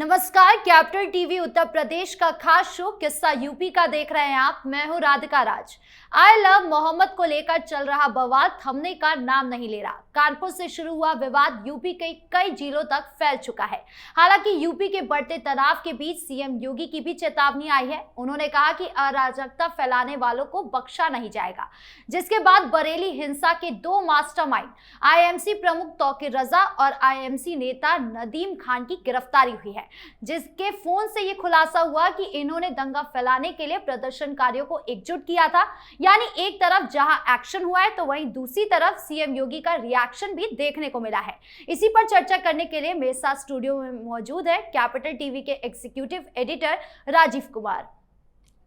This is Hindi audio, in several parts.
नमस्कार, कैपिटल टीवी उत्तर प्रदेश का खास शो किस्सा यूपी का देख रहे हैं आप। मैं हूं राधिका राज। आई लव मोहम्मद को लेकर चल रहा बवाल थमने का नाम नहीं ले रहा। कानपुर से शुरू हुआ विवाद यूपी के कई जिलों तक फैल चुका है। हालांकि यूपी के बढ़ते तनाव के बीच सीएम योगी की भी चेतावनी आई है। उन्होंने कहा कि अराजकता फैलाने वालों को बख्शा नहीं जाएगा। जिसके बाद बरेली हिंसा के दो मास्टरमाइंड आईएमसी प्रमुख तौकीर रजा और आईएमसी नेता नदीम खान की गिरफ्तारी हुई है, जिसके फोन से ये खुलासा हुआ कि इन्होंने दंगा फैलाने के लिए प्रदर्शनकारियों को एकजुट किया था। यानी एक तरफ जहां एक्शन हुआ है तो वहीं दूसरी तरफ सीएम योगी का रिएक्शन भी देखने को मिला है। इसी पर चर्चा करने के लिए मेरे साथ स्टूडियो में मौजूद है कैपिटल टीवी के executive editor Rajeev Kumar.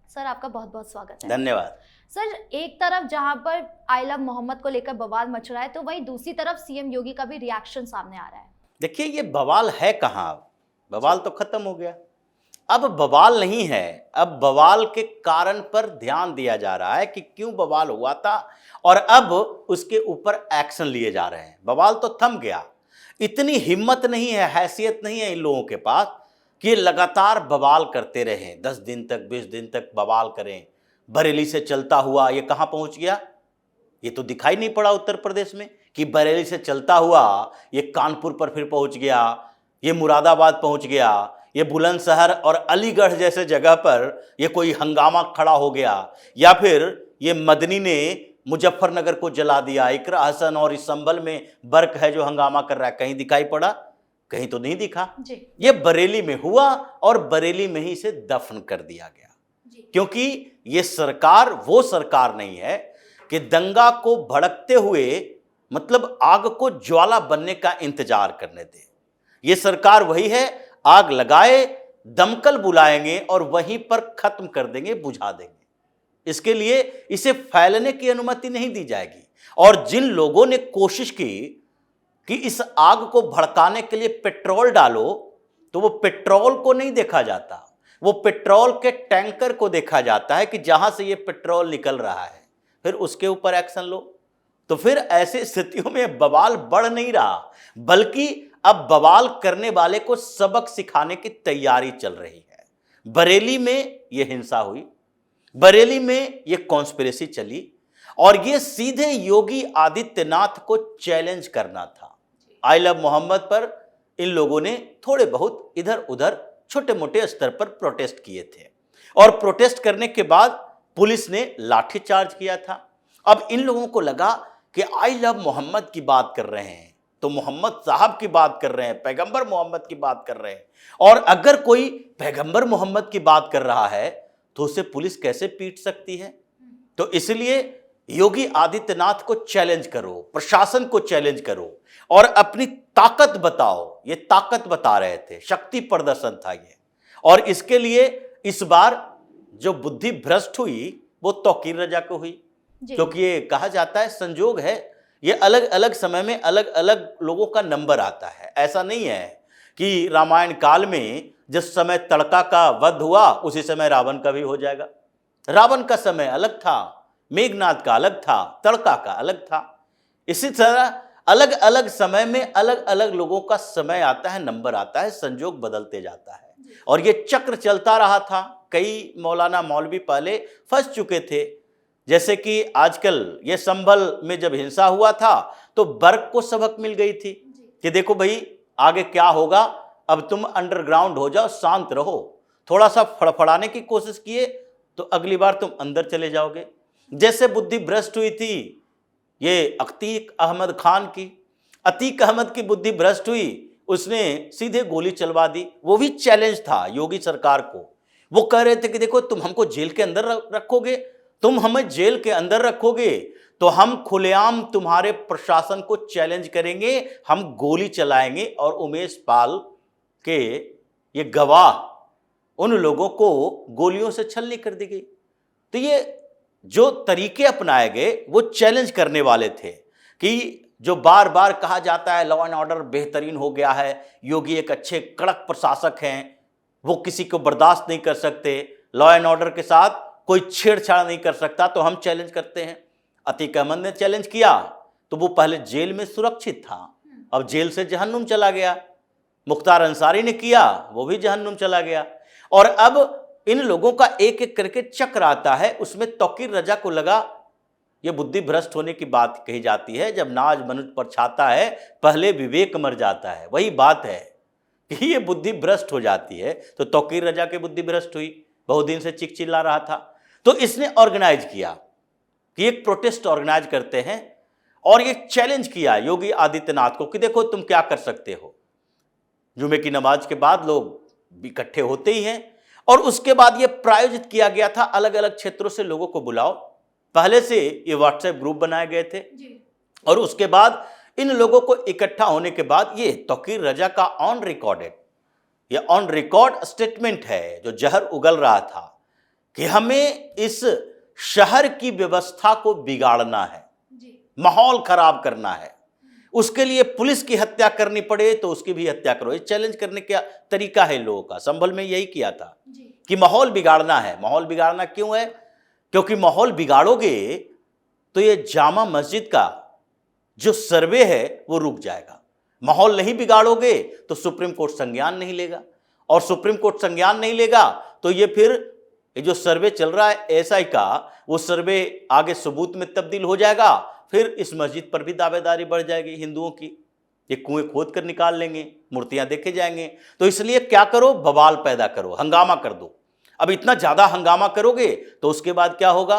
Sir, आपका बहुत बहुत स्वागत है। धन्यवाद। सर, एक तरफ जहां पर आई लव मोहम्मद को लेकर बवाल मच रहा है तो वहीं दूसरी तरफ सीएम योगी का भी रिएक्शन सामने आ रहा है। देखिए, ये बवाल है कहाँ? बवाल तो खत्म हो गया। अब बवाल नहीं है, अब बवाल के कारण पर ध्यान दिया जा रहा है कि क्यों बवाल हुआ था और अब उसके ऊपर एक्शन लिए जा रहे हैं। बवाल तो थम गया। इतनी हिम्मत नहीं है, हैसियत नहीं है इन लोगों के पास कि ये लगातार बवाल करते रहें। 10 दिन तक 20 दिन तक बवाल करें। बरेली से चलता हुआ ये कहाँ पहुंच गया? ये तो दिखाई नहीं पड़ा उत्तर प्रदेश में कि बरेली से चलता हुआ ये कानपुर पर फिर पहुंच गया, ये मुरादाबाद पहुंच गया, ये बुलंदशहर और अलीगढ़ जैसे जगह पर ये कोई हंगामा खड़ा हो गया, या फिर ये मदनी ने मुजफ्फरनगर को जला दिया, इकरा हसन और इस संभल में बर्क है जो हंगामा कर रहा है। कहीं दिखाई पड़ा? कहीं तो नहीं दिखा जी। ये बरेली में हुआ और बरेली में ही इसे दफन कर दिया गया जी। क्योंकि ये सरकार वो सरकार नहीं है कि दंगा को भड़कते हुए मतलब आग को ज्वाला बनने का इंतजार करने दे। ये सरकार वही है, आग लगाए, दमकल बुलाएंगे और वहीं पर खत्म कर देंगे, बुझा देंगे। इसके लिए इसे फैलने की अनुमति नहीं दी जाएगी। और जिन लोगों ने कोशिश की कि इस आग को भड़काने के लिए पेट्रोल डालो, तो वो पेट्रोल को नहीं देखा जाता, वो पेट्रोल के टैंकर को देखा जाता है कि जहां से ये पेट्रोल निकल रहा है, फिर उसके ऊपर एक्शन लो। तो फिर ऐसी स्थितियों में बवाल बढ़ नहीं रहा, बल्कि अब बवाल करने वाले को सबक सिखाने की तैयारी चल रही है। बरेली में यह हिंसा हुई, बरेली में यह कॉन्स्पिरेसी चली और यह सीधे योगी आदित्यनाथ को चैलेंज करना था। आई लव मोहम्मद पर इन लोगों ने थोड़े बहुत इधर उधर छोटे मोटे स्तर पर प्रोटेस्ट किए थे और प्रोटेस्ट करने के बाद पुलिस ने लाठीचार्ज किया था। अब इन लोगों को लगा कि आई लव मोहम्मद की बात कर रहे हैं तो मोहम्मद साहब की बात कर रहे हैं, पैगंबर मोहम्मद की बात कर रहे हैं, और अगर कोई पैगंबर मोहम्मद की बात कर रहा है तो उसे पुलिस कैसे पीट सकती है? तो इसलिए योगी आदित्यनाथ को चैलेंज करो, प्रशासन को चैलेंज करो और अपनी ताकत बताओ। ये ताकत बता रहे थे, शक्ति प्रदर्शन था ये। और इसके लिए इस बार जो बुद्धि भ्रष्ट हुई वो तौकीर रजा को हुई, क्योंकि ये कहा जाता है संजोग है, ये अलग अलग समय में अलग अलग लोगों का नंबर आता है। ऐसा नहीं है कि रामायण काल में जिस समय तड़का का वध हुआ उसी समय रावण का भी हो जाएगा। रावण का समय अलग था, मेघनाद का अलग था, तड़का का अलग था। इसी तरह अलग अलग समय में अलग अलग लोगों का समय आता है, नंबर आता है, संजोग बदलते जाता है और ये चक्र चलता रहा था। कई मौलाना मौलवी पहले फंस चुके थे, जैसे कि आजकल ये संभल में जब हिंसा हुआ था तो बर्क को सबक मिल गई थी कि देखो भाई आगे क्या होगा, अब तुम अंडरग्राउंड हो जाओ, शांत रहो। थोड़ा सा फड़फड़ाने की कोशिश किए तो अगली बार तुम अंदर चले जाओगे। जैसे बुद्धि भ्रष्ट हुई थी ये अतीक अहमद खान की, अतीक अहमद की बुद्धि भ्रष्ट हुई, उसने सीधे गोली चलवा दी। वो भी चैलेंज था योगी सरकार को। वो कह रहे थे कि देखो तुम हमको जेल के अंदर रखोगे, तुम हमें जेल के अंदर रखोगे तो हम खुलेआम तुम्हारे प्रशासन को चैलेंज करेंगे, हम गोली चलाएंगे। और उमेश पाल के ये गवाह, उन लोगों को गोलियों से छलनी कर दी गई। तो ये जो तरीके अपनाए गए वो चैलेंज करने वाले थे कि जो बार बार कहा जाता है लॉ एंड ऑर्डर बेहतरीन हो गया है, योगी एक अच्छे कड़क प्रशासक हैं, वो किसी को बर्दाश्त नहीं कर सकते, लॉ एंड ऑर्डर के साथ कोई छेड़छाड़ नहीं कर सकता, तो हम चैलेंज करते हैं। अतीक अहमद ने चैलेंज किया तो वो पहले जेल में सुरक्षित था, अब जेल से जहन्नुम चला गया। मुख्तार अंसारी ने किया, वो भी जहन्नुम चला गया। और अब इन लोगों का एक एक करके चक्र आता है। उसमें तौकीर रजा को लगा ये बुद्धि भ्रष्ट होने की बात कही जाती है, जब नाज मनुष्य पर छाता है पहले विवेक मर जाता है। वही बात है कि ये बुद्धि भ्रष्ट हो जाती है। तो तौकीर रजा की बुद्धि भ्रष्ट हुई, बहुत दिन से चिल्ला रहा था। तो इसने ऑर्गेनाइज किया कि एक प्रोटेस्ट ऑर्गेनाइज करते हैं और ये चैलेंज किया योगी आदित्यनाथ को कि देखो तुम क्या कर सकते हो। जुमे की नमाज के बाद लोग इकट्ठे होते ही हैं, और उसके बाद ये प्रायोजित किया गया था, अलग अलग क्षेत्रों से लोगों को बुलाओ। पहले से ये व्हाट्सएप ग्रुप बनाए गए थे जी। और उसके बाद इन लोगों को इकट्ठा होने के बाद ये तौकीर रजा का ऑन रिकॉर्ड स्टेटमेंट है जो जहर उगल रहा था कि हमें इस शहर की व्यवस्था को बिगाड़ना है, माहौल खराब करना है, उसके लिए पुलिस की हत्या करनी पड़े तो उसकी भी हत्या करो। ये चैलेंज करने का तरीका है लोगों का। संभल में यही किया था कि माहौल बिगाड़ना है। माहौल बिगाड़ना क्यों है? क्योंकि माहौल बिगाड़ोगे तो ये जामा मस्जिद का जो सर्वे है वो रुक जाएगा। माहौल नहीं बिगाड़ोगे तो सुप्रीम कोर्ट संज्ञान नहीं लेगा, और सुप्रीम कोर्ट संज्ञान नहीं लेगा तो ये फिर ये जो सर्वे चल रहा है एसआई का, वो सर्वे आगे सबूत में तब्दील हो जाएगा। फिर इस मस्जिद पर भी दावेदारी बढ़ जाएगी हिंदुओं की। ये कुएं खोद कर निकाल लेंगे, मूर्तियां देखे जाएंगे। तो इसलिए क्या करो, बवाल पैदा करो, हंगामा कर दो। अब इतना ज्यादा हंगामा करोगे तो उसके बाद क्या होगा?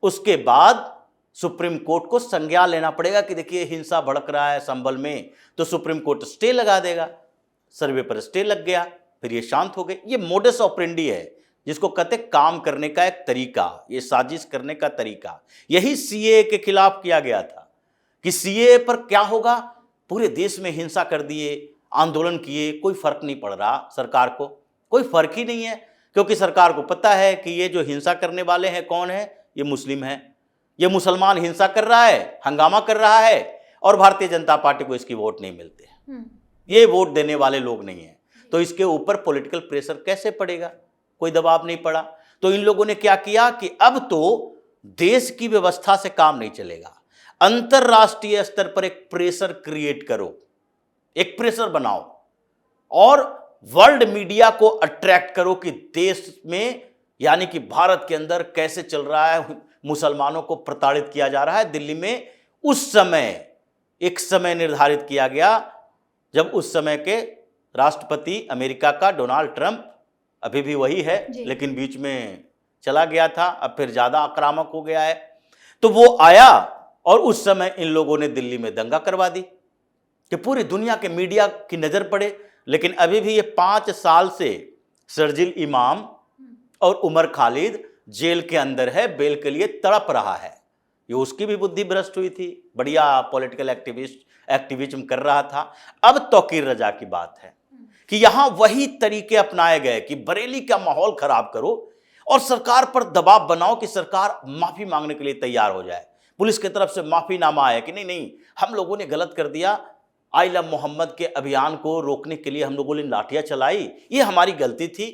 उसके बाद सुप्रीम कोर्ट को संज्ञान लेना पड़ेगा कि देखिए हिंसा भड़क रहा है संभल में, तो सुप्रीम कोर्ट स्टे लगा देगा। सर्वे पर स्टे लग गया, फिर ये शांत हो गए। ये मोडस ऑपरेंडी है जिसको कहते काम करने का एक तरीका, ये साजिश करने का तरीका। यही सीए के खिलाफ किया गया था कि सीए पर क्या होगा, पूरे देश में हिंसा कर दिए, आंदोलन किए, कोई फर्क नहीं पड़ रहा सरकार को, कोई फर्क ही नहीं है। क्योंकि सरकार को पता है कि ये जो हिंसा करने वाले हैं कौन है, ये मुस्लिम है, ये मुसलमान हिंसा कर रहा है, हंगामा कर रहा है, और भारतीय जनता पार्टी को इसकी वोट नहीं मिलते, ये वोट देने वाले लोग नहीं है। तो इसके ऊपर पॉलिटिकल प्रेशर कैसे पड़ेगा? कोई दबाव नहीं पड़ा। तो इन लोगों ने क्या किया कि अब तो देश की व्यवस्था से काम नहीं चलेगा, अंतरराष्ट्रीय स्तर पर एक प्रेशर क्रिएट करो, एक प्रेशर बनाओ और वर्ल्ड मीडिया को अट्रैक्ट करो कि देश में, यानी कि भारत के अंदर कैसे चल रहा है, मुसलमानों को प्रताड़ित किया जा रहा है। दिल्ली में उस समय एक समय निर्धारित किया गया जब उस समय के राष्ट्रपति अमेरिका का डोनाल्ड ट्रंप, अभी भी वही है लेकिन बीच में चला गया था, अब फिर ज्यादा आक्रामक हो गया है, तो वो आया और उस समय इन लोगों ने दिल्ली में दंगा करवा दी कि पूरी दुनिया के मीडिया की नजर पड़े। लेकिन अभी भी ये 5 साल से शर्जील इमाम और उमर खालिद जेल के अंदर है, बेल के लिए तड़प रहा है। ये उसकी भी बुद्धि भ्रष्ट हुई थी, बढ़िया पॉलिटिकल एक्टिविज्म कर रहा था। अब तौकीर रजा की बात है कि यहां वही तरीके अपनाए गए कि बरेली का माहौल खराब करो और सरकार पर दबाव बनाओ कि सरकार माफी मांगने के लिए तैयार हो जाए। पुलिस की तरफ से माफीनामा आया कि नहीं हम लोगों ने गलत कर दिया, आई लव मोहम्मद के अभियान को रोकने के लिए हम लोगों ने लाठियां चलाई, ये हमारी गलती थी,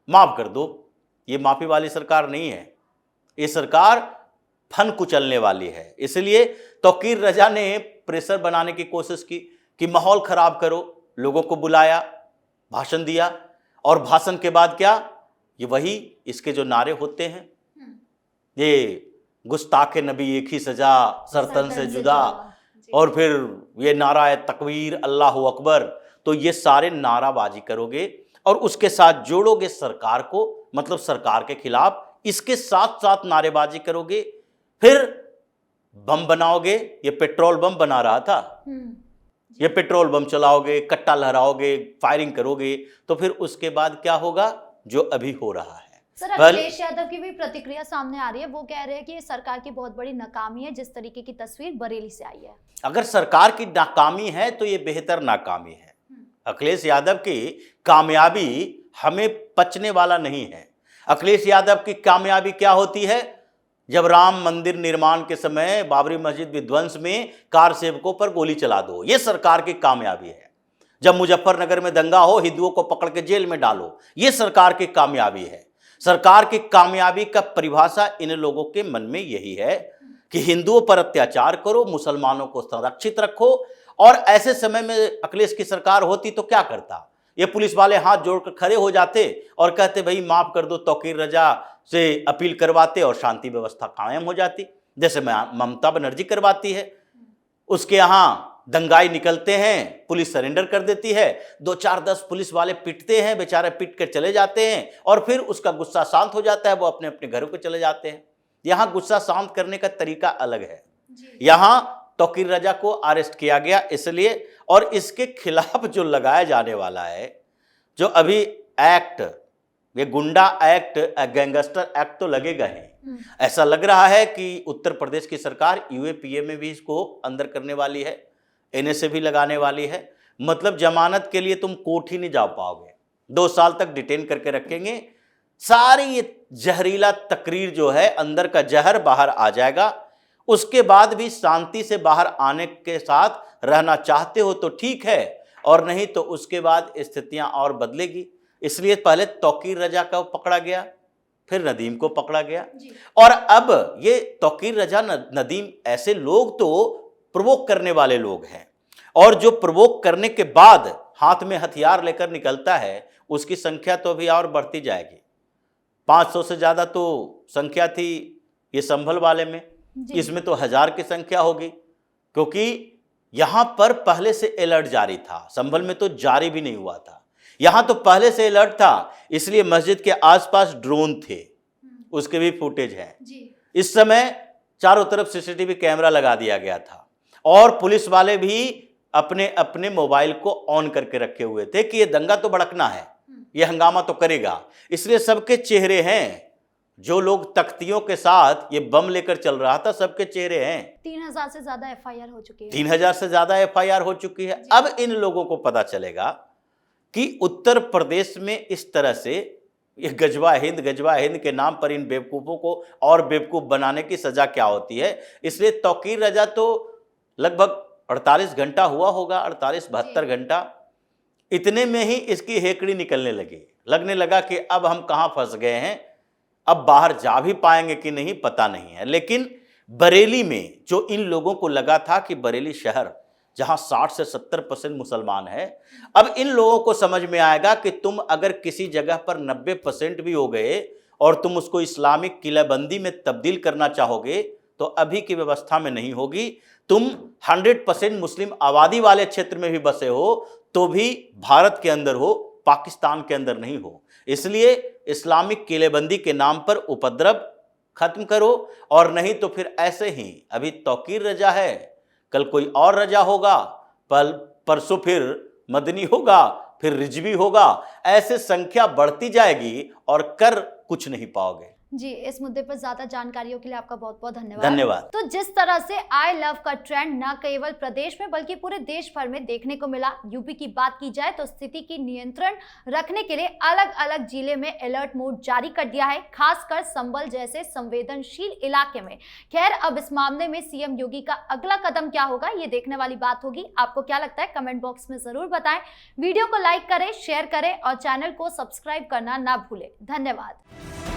माफ कर दो। ये माफी वाली सरकार नहीं है, ये सरकार फन कुचलने वाली है। इसलिए तौकीर रजा ने प्रेशर बनाने की कोशिश की कि माहौल खराब करो, लोगों को बुलाया, भाषण दिया, और भाषण के बाद क्या, ये वही इसके जो नारे होते हैं, ये गुस्ताखे नबी एक ही सजा, सरतन से जुदा, और फिर ये नारा है तकबीर, अल्लाह अकबर। तो ये सारे नाराबाजी करोगे और उसके साथ जोड़ोगे सरकार को, मतलब सरकार के खिलाफ, इसके साथ साथ नारेबाजी करोगे, फिर बम बनाओगे। ये पेट्रोल बम बना रहा था, ये पेट्रोल बम चलाओगे, कट्टा लहराओगे, फायरिंग करोगे, तो फिर उसके बाद क्या होगा, जो अभी हो रहा है। सर, अखिलेश यादव की भी प्रतिक्रिया सामने आ रही है, वो कह रहे हैं कि ये सरकार की बहुत बड़ी नाकामी है, जिस तरीके की तस्वीर बरेली से आई है। अगर सरकार की नाकामी है तो ये बेहतर नाकामी है। अखिलेश यादव की कामयाबी हमें पचने वाला नहीं है। अखिलेश यादव की कामयाबी क्या होती है? जब राम मंदिर निर्माण के समय बाबरी मस्जिद विध्वंस में कार सेवकों पर गोली चला दो, ये सरकार की कामयाबी है। जब मुजफ्फरनगर में दंगा हो, हिंदुओं को पकड़ के जेल में डालो, ये सरकार की कामयाबी है। सरकार की कामयाबी का परिभाषा इन लोगों के मन में यही है कि हिंदुओं पर अत्याचार करो, मुसलमानों को संरक्षित रखो और ऐसे समय में अखिलेश की सरकार होती तो क्या करता? ये पुलिस वाले हाथ जोड़कर खड़े हो जाते और कहते भाई माफ कर दो, तौकीर रजा से अपील करवाते और शांति व्यवस्था कायम हो जाती, जैसे ममता बनर्जी करवाती है। उसके यहाँ दंगाई निकलते हैं, पुलिस सरेंडर कर देती है, 2-4-10 पुलिस वाले पिटते हैं, बेचारे पिट कर चले जाते हैं और फिर उसका गुस्सा शांत हो जाता है, वो अपने अपने घरों को चले जाते हैं। यहाँ गुस्सा शांत करने का तरीका अलग है। यहाँ तौकीर रजा को अरेस्ट किया गया इसलिए, और इसके खिलाफ जो लगाया जाने वाला है, जो अभी एक्ट, ये गुंडा एक्ट, गैंगस्टर एक्ट तो लगेगा ही। ऐसा लग रहा है कि उत्तर प्रदेश की सरकार यूएपीए में भी इसको अंदर करने वाली है, एनएसए भी लगाने वाली है। मतलब जमानत के लिए तुम कोर्ट ही नहीं जा पाओगे, 2 साल तक डिटेन करके रखेंगे। सारी ये जहरीला तकरीर जो है, अंदर का जहर बाहर आ जाएगा। उसके बाद भी शांति से बाहर आने के साथ रहना चाहते हो तो ठीक है, और नहीं तो उसके बाद स्थितियां और बदलेगी। इसलिए पहले तौकीर रजा को पकड़ा गया, फिर नदीम को पकड़ा गया, और अब ये तौकीर रजा नदीम ऐसे लोग तो प्रोवोक करने वाले लोग हैं, और जो प्रोवोक करने के बाद हाथ में हथियार लेकर निकलता है उसकी संख्या तो अभी और बढ़ती जाएगी। 500 से ज्यादा तो संख्या थी ये संभल वाले में, इसमें तो 1000 की संख्या होगी, क्योंकि यहां पर पहले से अलर्ट जारी था। संभल में तो जारी भी नहीं हुआ था, यहां तो पहले से अलर्ट था, इसलिए मस्जिद के आसपास ड्रोन थे, उसके भी फुटेज है। इस समय चारों तरफ सीसीटीवी कैमरा लगा दिया गया था, और पुलिस वाले भी अपने अपने मोबाइल को ऑन करके रखे हुए थे कि ये दंगा तो भड़कना है, ये हंगामा तो करेगा। इसलिए सबके चेहरे हैं, जो लोग तख्तियों के साथ ये बम लेकर चल रहा था, सबके चेहरे हैं। 3000 से ज्यादा एफआईआर हो चुकी है। 3000 से ज्यादा एफआईआर हो चुकी है। अब इन लोगों को पता चलेगा कि उत्तर प्रदेश में इस तरह से ये गजवा हिंद के नाम पर इन बेवकूफ़ों को और बेवकूफ़ बनाने की सजा क्या होती है। इसलिए तौकीर रजा तो लगभग 48 घंटा हुआ होगा, 48-72 घंटा, इतने में ही इसकी हेकड़ी निकलने लगी। लगने लगा कि अब हम कहाँ फंस गए हैं, अब बाहर जा भी पाएंगे कि नहीं पता नहीं है। लेकिन बरेली में जो इन लोगों को लगा था कि बरेली शहर जहां 60 से 70% मुसलमान है, अब इन लोगों को समझ में आएगा कि तुम अगर किसी जगह पर 90% भी हो गए और तुम उसको इस्लामिक किलेबंदी में तब्दील करना चाहोगे तो अभी की व्यवस्था में नहीं होगी। तुम 100% मुस्लिम आबादी वाले क्षेत्र में भी बसे हो तो भी भारत के अंदर हो, पाकिस्तान के अंदर नहीं हो। इसलिए इस्लामिक किलेबंदी के नाम पर उपद्रव खत्म करो, और नहीं तो फिर ऐसे ही अभी तौकीर रजा है, कल कोई और रजा होगा, परसों फिर मदनी होगा, फिर रिजवी होगा, ऐसे संख्या बढ़ती जाएगी और कर कुछ नहीं पाओगे। जी, इस मुद्दे पर ज्यादा जानकारियों के लिए आपका बहुत बहुत धन्यवाद। धन्यवाद। तो जिस तरह से आई लव का ट्रेंड न केवल प्रदेश में बल्कि पूरे देश भर में देखने को मिला, यूपी की बात की जाए तो स्थिति की नियंत्रण रखने के लिए अलग अलग जिले में अलर्ट मोड जारी कर दिया है, खासकर संभल जैसे संवेदनशील इलाके में। खैर, अब इस मामले में सीएम योगी का अगला कदम क्या होगा, ये देखने वाली बात होगी। आपको क्या लगता है कमेंट बॉक्स में जरूर बताएं। वीडियो को लाइक करें, शेयर करें और चैनल को सब्सक्राइब करना ना भूलें। धन्यवाद।